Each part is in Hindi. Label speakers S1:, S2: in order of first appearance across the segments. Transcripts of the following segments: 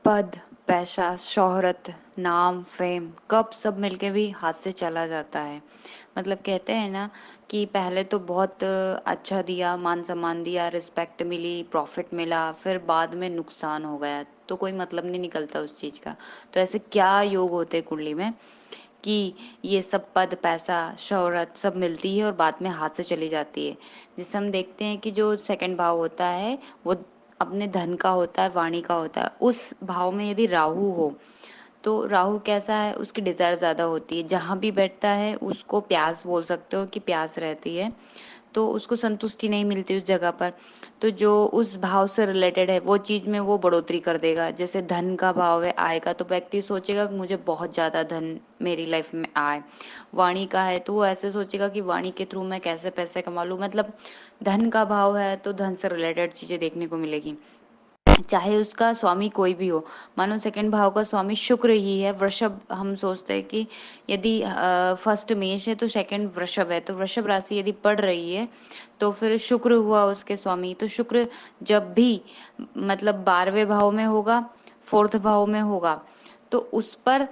S1: पद, पैसा, शोहरत, नाम, फेम कब सब मिलके भी हाथ से चला जाता है। मतलब कहते हैं ना कि पहले तो बहुत अच्छा दिया, मान सम्मान दिया, रिस्पेक्ट मिली, प्रॉफिट मिला, फिर बाद में नुकसान हो गया तो कोई मतलब नहीं निकलता उस चीज का। तो ऐसे क्या योग होते हैं कुंडली में कि ये सब पद, पैसा, शोहरत सब मिलती है और बाद में हाथ से चली जाती है। जिससे हम देखते हैं कि जो सेकंड भाव होता है वो अपने धन का होता है, वाणी का होता है। उस भाव में यदि राहु हो तो राहु कैसा है, उसकी डिजायर ज्यादा होती है, जहां भी बैठता है उसको प्यास बोल सकते हो कि प्यास रहती है, तो उसको संतुष्टि नहीं मिलती उस जगह पर। तो जो उस भाव से रिलेटेड है वो चीज में वो बढ़ोतरी कर देगा। जैसे धन का भाव है, आय का, तो व्यक्ति सोचेगा कि मुझे बहुत ज्यादा धन मेरी लाइफ में आए। वाणी का है तो वो ऐसे सोचेगा कि वाणी के थ्रू मैं कैसे पैसे कमा लूं। मतलब धन का भाव है तो धन से रिलेटेड चीजें देखने को मिलेगी, चाहे उसका स्वामी कोई भी हो। मानो सेकंड भाव का स्वामी शुक्र ही है, वृषभ हम सोचते हैं कि यदि फर्स्ट मेष है तो सेकंड वृषभ है, तो वृषभ राशि यदि पड़ रही है तो फिर शुक्र हुआ उसके स्वामी। तो शुक्र जब भी मतलब 12वें भाव में होगा, फोर्थ भाव में होगा, तो उस पर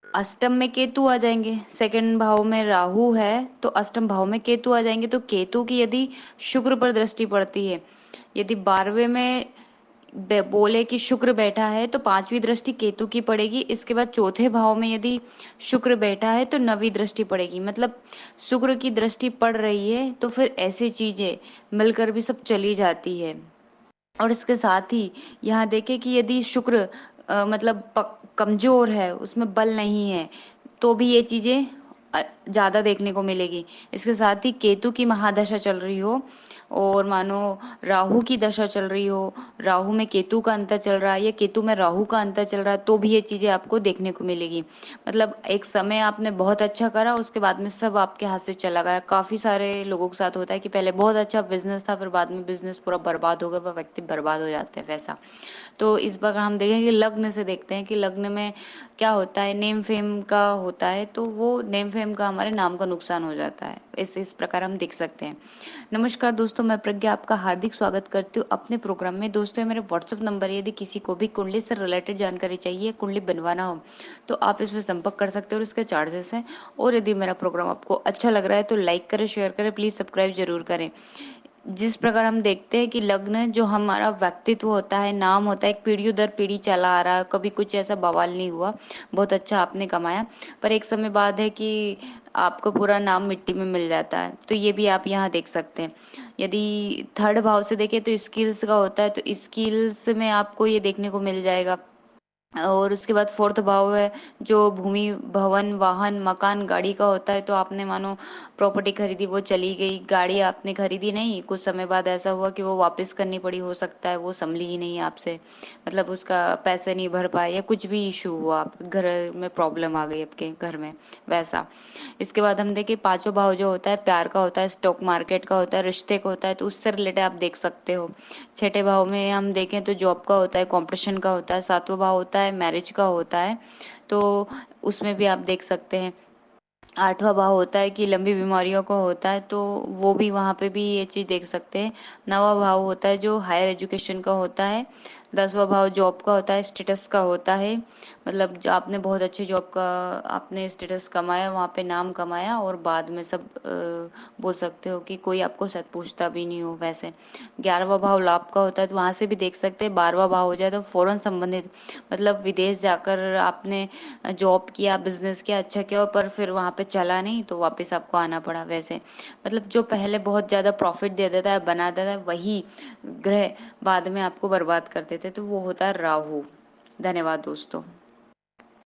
S1: अष्टम में केतु आ जाएंगे। सेकंड भाव में राहु है तो अष्टम भाव में केतु आ जाएंगे। तो केतु की यदि शुक्र पर दृष्टि पड़ती है, यदि 12वें में बोले कि शुक्र बैठा है तो 5वीं दृष्टि केतु की पड़ेगी। इसके बाद चौथे भाव में यदि शुक्र बैठा है तो 9वीं दृष्टि पड़ेगी। मतलब शुक्र की दृष्टि पड़ रही है तो फिर ऐसी चीजें मिलकर भी सब चली जाती है। और इसके साथ ही यहाँ देखें कि यदि शुक्र मतलब कमजोर है, उसमें बल नहीं है, तो भी ये चीजें ज्यादा देखने को मिलेगी। इसके साथ ही केतु की महादशा चल रही हो और मानो राहु की दशा चल रही हो, राहु में केतु का अंतर चल रहा है या केतु में राहु का अंतर चल रहा है, तो भी ये चीजें आपको देखने को मिलेगी। मतलब एक समय आपने बहुत अच्छा करा, उसके बाद में सब आपके हाथ से चला गया। काफी सारे लोगों के साथ होता है कि पहले बहुत अच्छा बिजनेस था, फिर बाद में बिजनेस पूरा बर्बाद हो गया, वह व्यक्ति बर्बाद हो जाते हैं वैसा। तो इस बार हम देखेंगे लग्न से, देखते हैं कि लग्न में क्या होता है। नेम फेम का होता है तो वो नेम फेम का हमारे नाम का नुकसान हो जाता है। इस प्रकार हम देख सकते हैं। नमस्कार दोस्तों, मैं प्रज्ञा आपका हार्दिक स्वागत करती हूँ अपने प्रोग्राम में। दोस्तों ये मेरे व्हाट्सएप नंबर है, यदि किसी को भी कुंडली से रिलेटेड जानकारी चाहिए, कुंडली बनवाना हो तो आप इसमें संपर्क कर सकते हो और इसके चार्जेस हैं। और यदि मेरा प्रोग्राम आपको अच्छा लग रहा है तो लाइक करें, शेयर करें, प्लीज सब्सक्राइब जरूर करें। जिस प्रकार हम देखते हैं कि लग्न जो हमारा व्यक्तित्व होता है, नाम होता है, एक पीढ़ी दर पीढ़ी चला आ रहा है, कभी कुछ ऐसा बवाल नहीं हुआ, बहुत अच्छा आपने कमाया, पर एक समय बाद है कि आपको पूरा नाम मिट्टी में मिल जाता है। तो ये भी आप यहाँ देख सकते हैं। यदि थर्ड भाव से देखें तो स्किल्स का होता है, तो स्किल्स में आपको ये देखने को मिल जाएगा। और उसके बाद फोर्थ भाव है जो भूमि, भवन, वाहन, मकान, गाड़ी का होता है। तो आपने मानो प्रॉपर्टी खरीदी, वो चली गई, गाड़ी आपने खरीदी नहीं, कुछ समय बाद ऐसा हुआ कि वो वापस करनी पड़ी, हो सकता है वो संभली ही नहीं आपसे, मतलब उसका पैसे नहीं भर पाए या कुछ भी इशू हुआ, आपके घर में प्रॉब्लम आ गई आपके घर में, वैसा। इसके बाद हम देखें पांचों भाव जो होता है प्यार का होता है, स्टॉक मार्केट का होता है, रिश्ते का होता है, तो उससे रिलेटेड आप देख सकते हो। छठे भाव में हम देखें तो जॉब का होता है, कंपटीशन का होता है। सातवां भाव होता है मैरिज का होता है, तो उसमें भी आप देख सकते हैं। आठवां भाव होता है कि लंबी बीमारियों का होता है, तो वो भी वहां पे भी ये चीज देख सकते हैं। नवा भाव होता है जो हायर एजुकेशन का होता है। 10वां भाव जॉब का होता है, स्टेटस का होता है, मतलब जो आपने बहुत अच्छे जॉब का आपने स्टेटस कमाया, वहां पे नाम कमाया और बाद में सब बोल सकते हो कि कोई आपको शायद पूछता भी नहीं हो वैसे। 11वां भाव लाभ का होता है, तो वहां से भी देख सकते हैं। 12वां भाव हो जाए तो फॉरेन संबंधित, मतलब विदेश जाकर आपने जॉब किया, बिजनेस किया, अच्छा किया, पर फिर वहां पे चला नहीं तो वापस आपको आना पड़ा वैसे। मतलब जो पहले बहुत ज्यादा प्रॉफिट दे देता है, बना देता है, वही ग्रह बाद में आपको बर्बाद कर देते, तो वो होता है राहु। धन्यवाद दोस्तों।